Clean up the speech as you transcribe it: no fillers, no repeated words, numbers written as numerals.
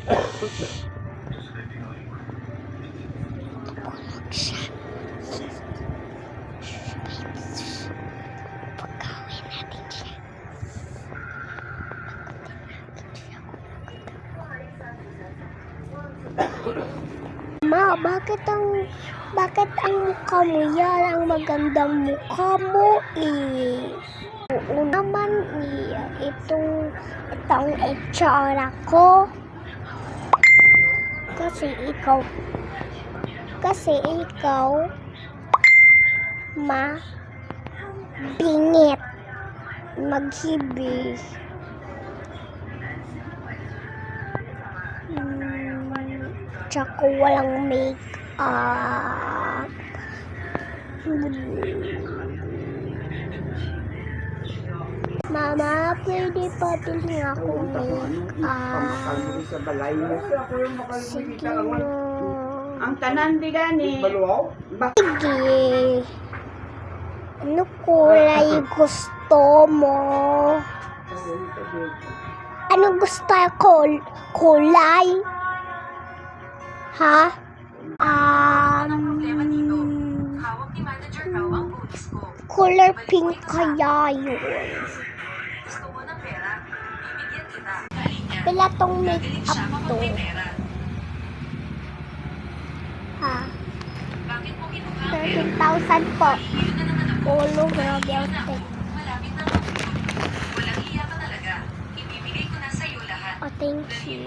Pagkawin natin siya. Ma, bakit ang mukha mo yan? Ang magandang mukha mo Oo naman itong itsura ko. Kasi ikaw bingit maghibis. Tsaka walang make-up. Mama, pwede pa bilhin ako make-up. Sige na. Ang tanan di gani. Sige. Ano kulay gusto mo? Ano gusto ko? Kulay? Ha? Color pink kaya yun. Pila tong make-up to? Ha? 13,000 po. Ulo, grabe ang tek. Oh, thank you.